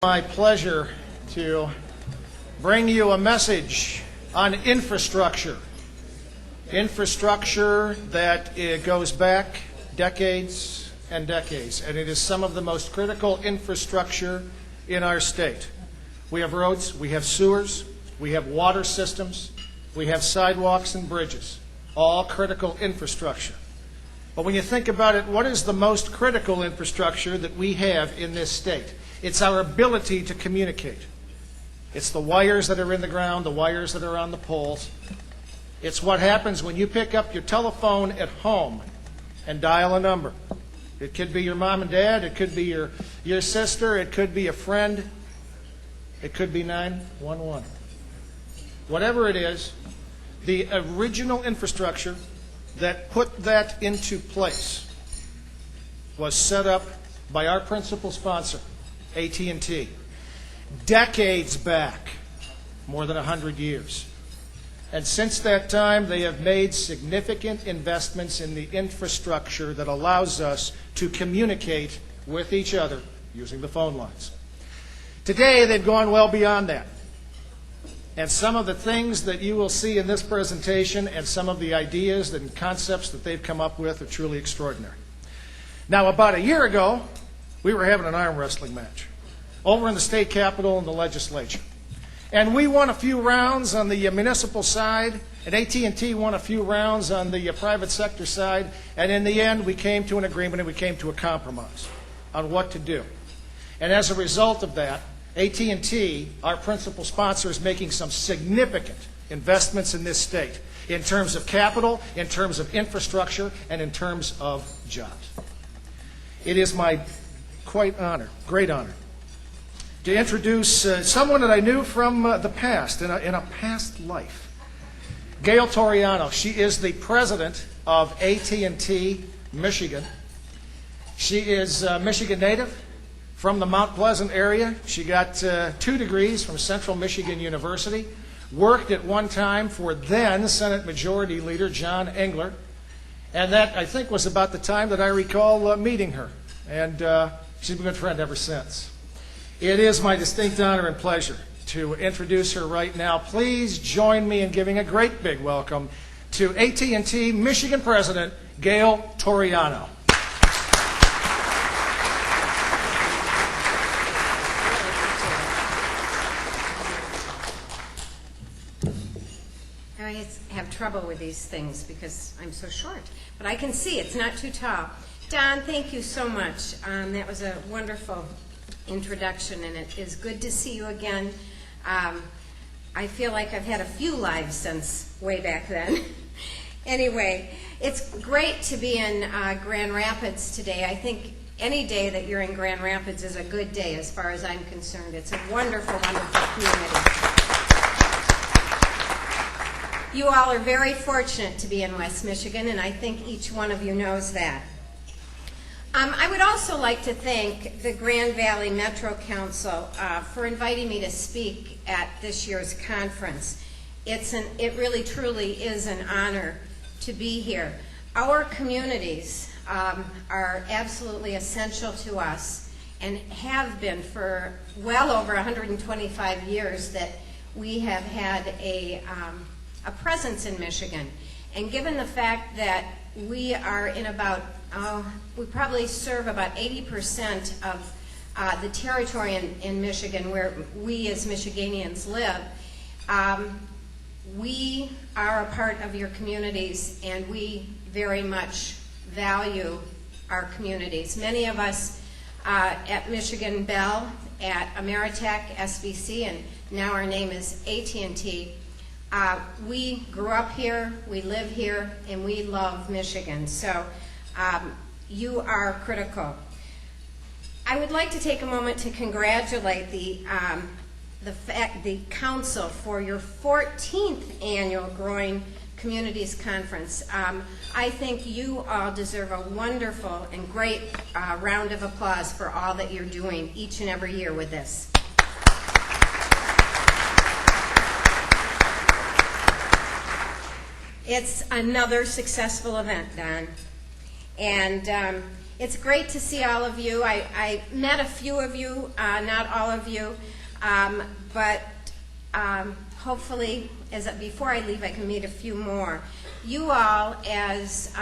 My pleasure to bring you a message on infrastructure. Infrastructure that goes back decades and decades, and it is some of the most critical infrastructure in our state. We have roads, we have sewers, we have water systems, we have sidewalks and bridges, all critical infrastructure. But when you think about it, what is the most critical infrastructure that we have in this state? It's our ability to communicate. It's the wires that are in the ground, the wires that are on the poles. It's what happens when you pick up your telephone at home and dial a number. It could be your mom and dad, it could be your sister, it could be a friend, it could be 911. Whatever it is, the original infrastructure that put that into place was set up by our principal sponsor, AT&T, decades back, more than 100 years. And since that time, they have made significant investments in the infrastructure that allows us to communicate with each other using the phone lines. Today, they've gone well beyond that. And some of the things that you will see in this presentation and some of the ideas and concepts that they've come up with are truly extraordinary. Now, about a year ago, we were having an arm wrestling match over in the state capitol and the legislature. And we won a few rounds on the municipal side, and AT&T won a few rounds on the private sector side, and in the end we came to an agreement and we came to a compromise on what to do. And as a result of that, AT&T, our principal sponsor, is making some significant investments in this state in terms of capital, in terms of infrastructure, and in terms of jobs. It is my great honor, to introduce someone that I knew from the past, in a past life. Gail Torreano. She is the president of AT&T Michigan. She is Michigan native from the Mount Pleasant area. She got 2 degrees from Central Michigan University, worked at one time for then Senate Majority Leader John Engler, and that, I think, was about the time that I recall meeting her. And she's been a good friend ever since. It is my distinct honor and pleasure to introduce her right now. Please join me in giving a great big welcome to AT&T Michigan President Gail Torreano. I have trouble with these things because I'm so short, but I can see it's not too tall. Don, thank you so much. That was a wonderful introduction, and it is good to see you again. I feel like I've had a few lives since way back then. Anyway, it's great to be in Grand Rapids today. I think any day that you're in Grand Rapids is a good day as far as I'm concerned. It's a wonderful, wonderful community. You all are very fortunate to be in West Michigan, and I think each one of you knows that. I would also like to thank the Grand Valley Metro Council for inviting me to speak at this year's conference. It really, truly is an honor to be here. Our communities are absolutely essential to us and have been for well over 125 years that we have had a presence in Michigan. And given the fact that we are in about, we probably serve about 80% of the territory in Michigan where we as Michiganians live, we are a part of your communities, and we very much value our communities. Many of us at Michigan Bell, at Ameritech, SBC, and now our name is AT&T, we grew up here, we live here, and we love Michigan. So you are critical. I would like to take a moment to congratulate the council for your 14th annual Growing Communities Conference. I think you all deserve a wonderful and great round of applause for all that you're doing each and every year with this. It's another successful event, Don. And it's great to see all of you. I met a few of you, not all of you, but hopefully, before I leave, I can meet a few more. You all, as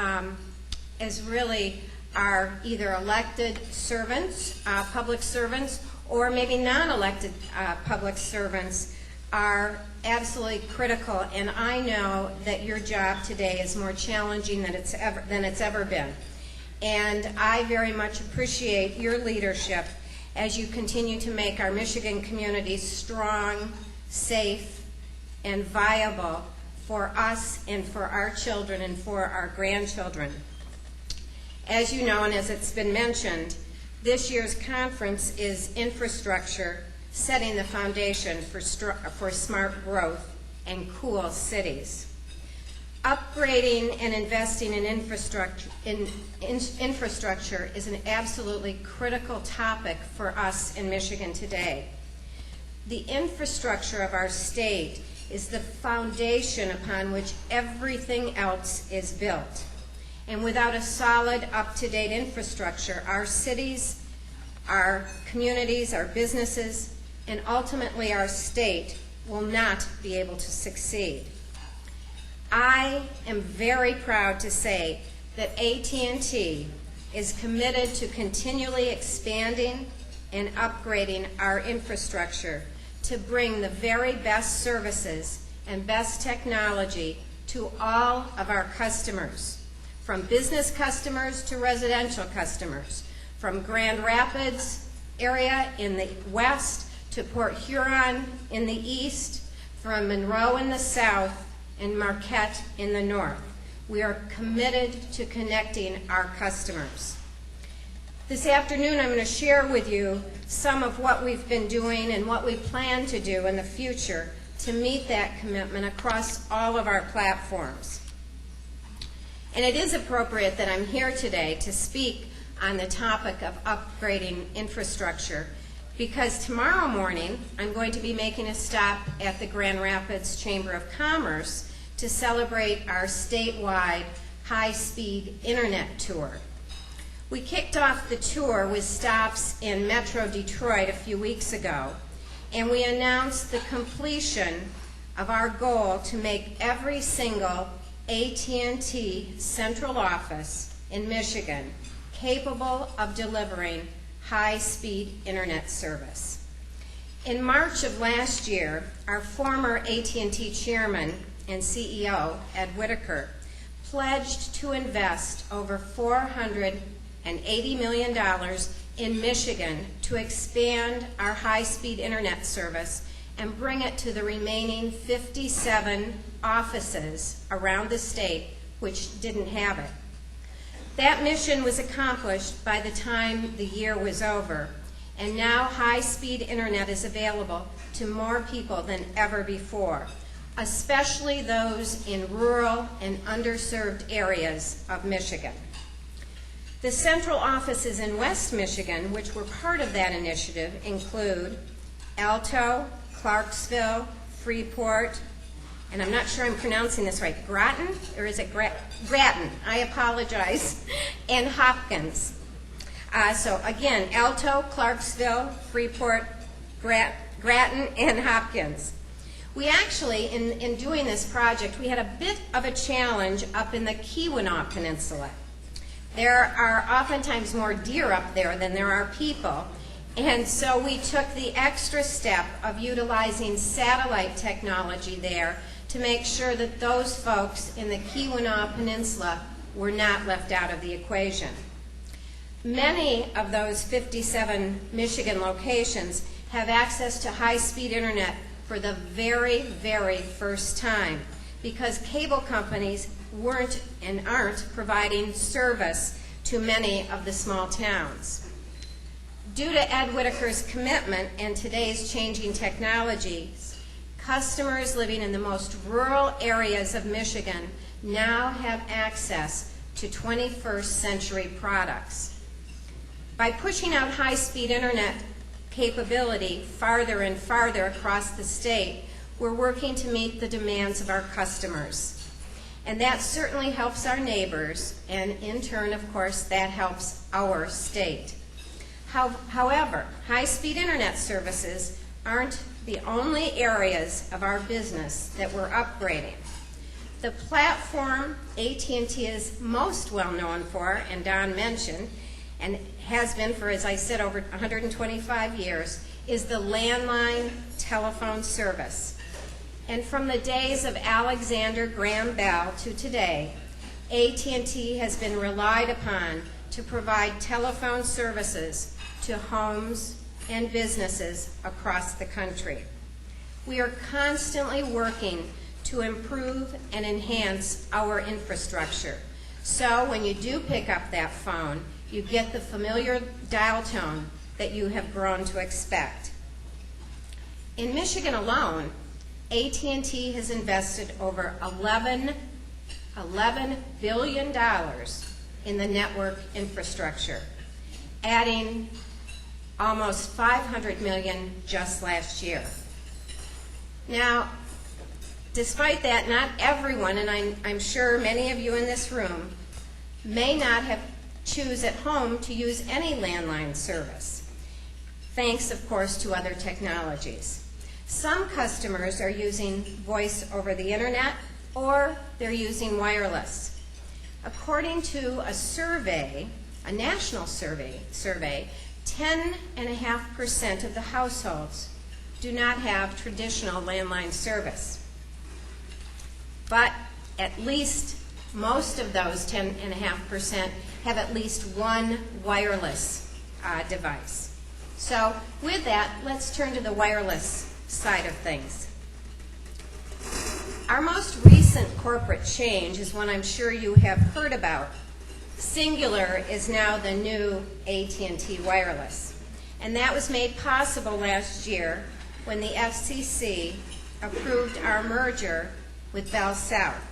really are either elected servants, public servants, or maybe non-elected public servants, are absolutely critical, and I know that your job today is more challenging than it's ever been. And I very much appreciate your leadership as you continue to make our Michigan community strong, safe, and viable for us and for our children and for our grandchildren. As you know, and as it's been mentioned, this year's conference is Infrastructure, Setting the Foundation for Smart Growth and Cool Cities. Upgrading and investing in infrastructure is an absolutely critical topic for us in Michigan today. The infrastructure of our state is the foundation upon which everything else is built. And without a solid, up-to-date infrastructure, our cities, our communities, our businesses, and ultimately our state will not be able to succeed. I am very proud to say that AT&T is committed to continually expanding and upgrading our infrastructure to bring the very best services and best technology to all of our customers, from business customers to residential customers, from Grand Rapids area in the west to Port Huron in the east, from Monroe in the south, and Marquette in the north. We are committed to connecting our customers. This afternoon, I'm going to share with you some of what we've been doing and what we plan to do in the future to meet that commitment across all of our platforms. And it is appropriate that I'm here today to speak on the topic of upgrading infrastructure, because tomorrow morning I'm going to be making a stop at the Grand Rapids Chamber of Commerce to celebrate our statewide high-speed internet tour. We kicked off the tour with stops in Metro Detroit a few weeks ago, and we announced the completion of our goal to make every single AT&T central office in Michigan capable of delivering high-speed internet service. In March of last year, our former AT&T chairman and CEO, Ed Whitaker, pledged to invest over $480 million in Michigan to expand our high-speed internet service and bring it to the remaining 57 offices around the state which didn't have it. That mission was accomplished by the time the year was over, and now high-speed internet is available to more people than ever before, especially those in rural and underserved areas of Michigan. The central offices in West Michigan, which were part of that initiative, include Alto, Clarksville, Freeport, and I'm not sure I'm pronouncing this right, Groton, or is it Grattan? I apologize, and Hopkins. So again, Alto, Clarksville, Freeport, Grattan, and Hopkins. We actually, in doing this project, we had a bit of a challenge up in the Keweenaw Peninsula. There are oftentimes more deer up there than there are people, and so we took the extra step of utilizing satellite technology there to make sure that those folks in the Keweenaw Peninsula were not left out of the equation. Many of those 57 Michigan locations have access to high-speed internet for the very, very first time, because cable companies weren't and aren't providing service to many of the small towns. Due to Ed Whitaker's commitment and today's changing technologies, customers living in the most rural areas of Michigan now have access to 21st century products. By pushing out high-speed internet capability farther and farther across the state, we're working to meet the demands of our customers. And that certainly helps our neighbors, and in turn, of course, that helps our state. However, high-speed internet services aren't the only areas of our business that we're upgrading. The platform AT&T is most well known for, and Don mentioned, and has been for, as I said, over 125 years, is the landline telephone service. And from the days of Alexander Graham Bell to today, AT&T has been relied upon to provide telephone services to homes and businesses across the country. We are constantly working to improve and enhance our infrastructure. So when you do pick up that phone, you get the familiar dial tone that you have grown to expect. In Michigan alone, AT&T has invested over $11 billion in the network infrastructure, adding almost $500 million just last year. Now, despite that, not everyone, and I'm sure many of you in this room, may not have choose at home to use any landline service, thanks, of course, to other technologies. Some customers are using voice over the internet, or they're using wireless. According to a survey, a national survey, 10.5% of the households do not have traditional landline service. But at least most of those 10.5% have at least one wireless device. So with that, let's turn to the wireless side of things. Our most recent corporate change is one I'm sure you have heard about. Cingular is now the new AT&T Wireless. And that was made possible last year when the FCC approved our merger with Bell South.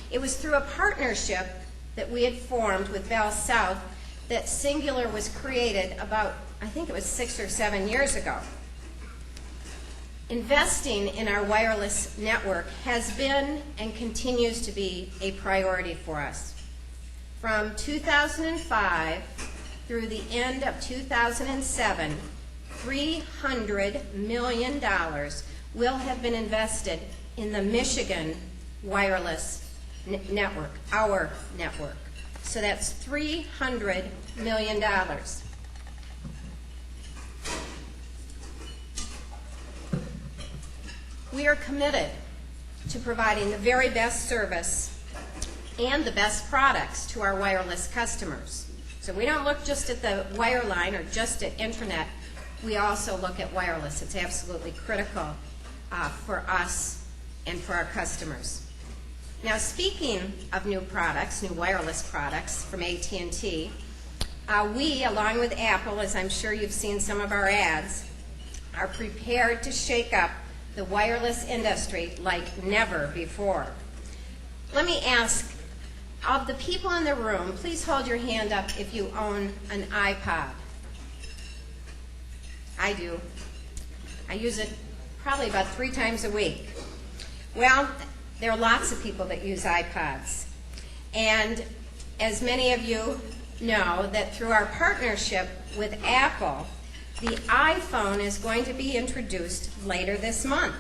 It was through a partnership that we had formed with Bell South that Cingular was created about, I think it was 6 or 7 years ago. Investing in our wireless network has been and continues to be a priority for us. From 2005 through the end of 2007, $300 million will have been invested in the Michigan wireless network, our network. So that's $300 million. We are committed to providing the very best service and the best products to our wireless customers. So we don't look just at the wireline or just at internet. We also look at wireless. It's absolutely critical for us and for our customers. Now, speaking of new products, new wireless products from AT&T, we, along with Apple, as I'm sure you've seen some of our ads, are prepared to shake up the wireless industry like never before. Let me ask, of the people in the room, please hold your hand up if you own an iPod. I do. I use it probably about 3 times a week. Well, there are lots of people that use iPods. And as many of you know, that through our partnership with Apple, the iPhone is going to be introduced later this month.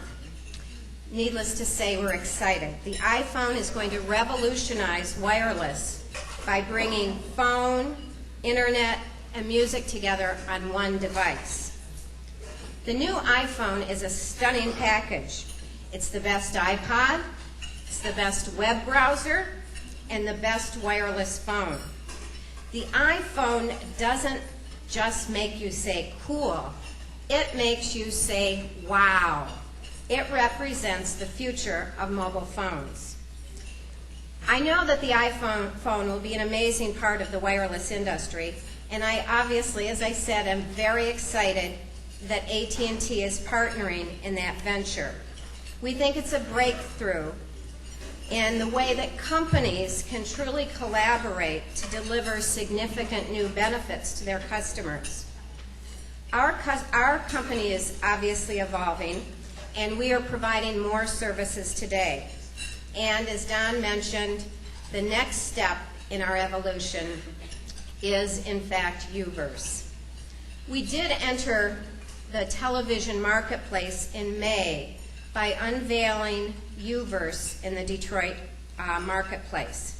Needless to say, we're excited. The iPhone is going to revolutionize wireless by bringing phone, internet, and music together on one device. The new iPhone is a stunning package. It's the best iPod, it's the best web browser, and the best wireless phone. The iPhone doesn't just make you say cool, it makes you say wow. It represents the future of mobile phones. I know that the iPhone will be an amazing part of the wireless industry, and I obviously, as I said, am very excited that AT&T is partnering in that venture. We think it's a breakthrough in the way that companies can truly collaborate to deliver significant new benefits to their customers. Our company is obviously evolving, and we are providing more services today. And as Don mentioned, the next step in our evolution is, in fact, UVerse. We did enter the television marketplace in May by unveiling UVerse in the Detroit marketplace.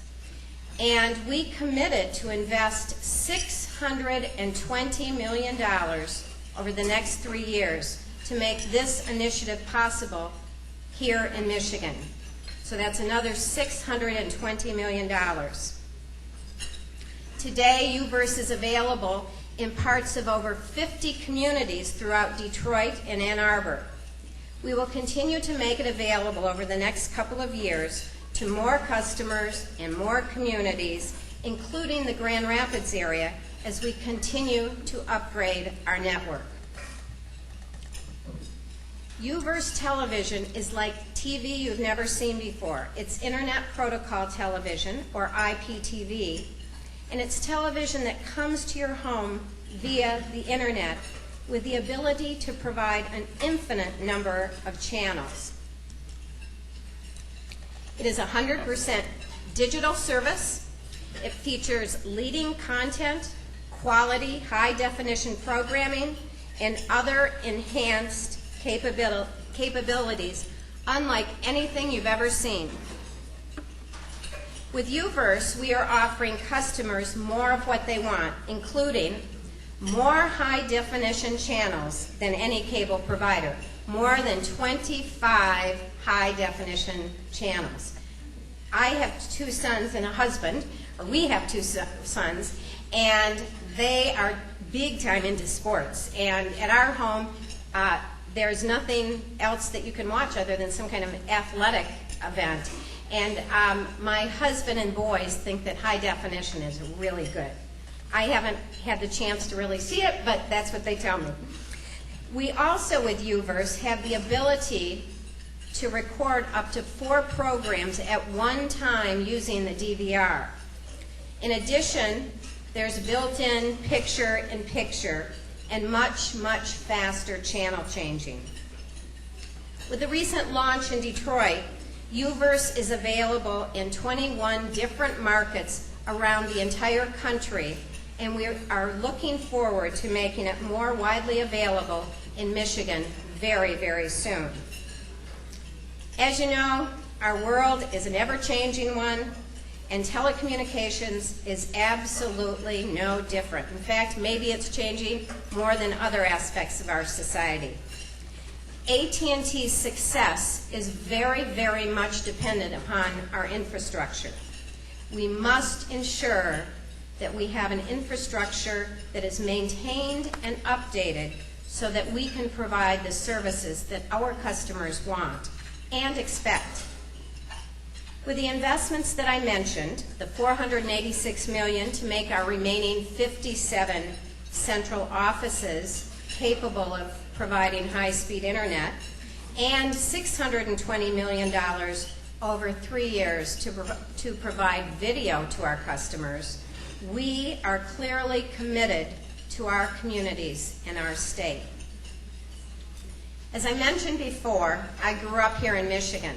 And we committed to invest $620 million over the next 3 years to make this initiative possible here in Michigan. So that's another $620 million. Today, UVerse is available in parts of over 50 communities throughout Detroit and Ann Arbor. We will continue to make it available over the next couple of years to more customers and more communities, including the Grand Rapids area, as we continue to upgrade our network. UVerse television is like TV you've never seen before. It's Internet Protocol Television, or IPTV, and it's television that comes to your home via the Internet with the ability to provide an infinite number of channels. It is 100% digital service. It features leading content, quality, high-definition programming, and other enhanced capabilities unlike anything you've ever seen. With UVerse, we are offering customers more of what they want, including more high-definition channels than any cable provider, more than 25 high-definition channels. I have 2 sons and a husband, or we have 2 sons, and they are big time into sports. And at our home, there's nothing else that you can watch other than some kind of athletic event. And my husband and boys think that high definition is really good. I haven't had the chance to really see it, but that's what they tell me. We also, with UVerse, have the ability to record up to 4 programs at one time using the DVR. In addition, there's built-in picture-in-picture and much, much faster channel changing. With the recent launch in Detroit, UVerse is available in 21 different markets around the entire country, and we are looking forward to making it more widely available in Michigan very, very soon. As you know, our world is an ever-changing one, and telecommunications is absolutely no different. In fact, maybe it's changing more than other aspects of our society. AT&T's success is very, very much dependent upon our infrastructure. We must ensure that we have an infrastructure that is maintained and updated so that we can provide the services that our customers want and expect. With the investments that I mentioned, the $486 million to make our remaining 57 central offices capable of providing high-speed internet, and $620 million over 3 years to provide video to our customers, we are clearly committed to our communities and our state. As I mentioned before, I grew up here in Michigan.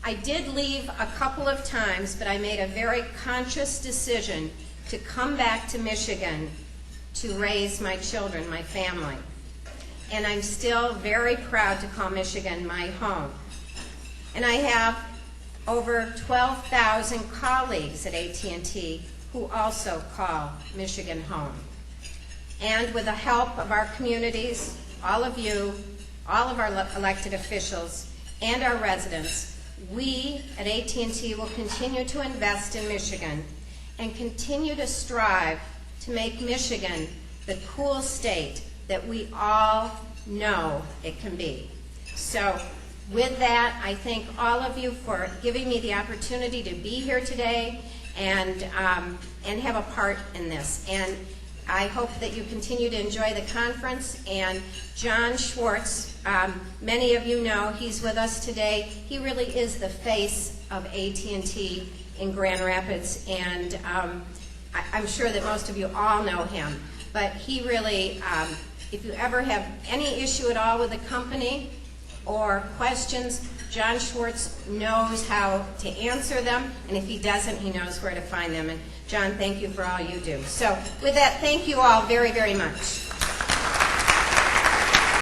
I did leave a couple of times, but I made a very conscious decision to come back to Michigan to raise my children, my family. And I'm still very proud to call Michigan my home. And I have over 12,000 colleagues at AT&T who also call Michigan home. And with the help of our communities, all of you, all of our elected officials, and our residents, we at AT&T will continue to invest in Michigan and continue to strive to make Michigan the cool state that we all know it can be. So with that, I thank all of you for giving me the opportunity to be here today and have a part in this. And I hope that you continue to enjoy the conference. And John Schwartz, many of you know, he's with us today. He really is the face of AT&T in Grand Rapids, and I'm sure that most of you all know him. But he really, if you ever have any issue at all with the company or questions, John Schwartz knows how to answer them, and if he doesn't, he knows where to find them. And John, thank you for all you do. So with that, thank you all very, very much.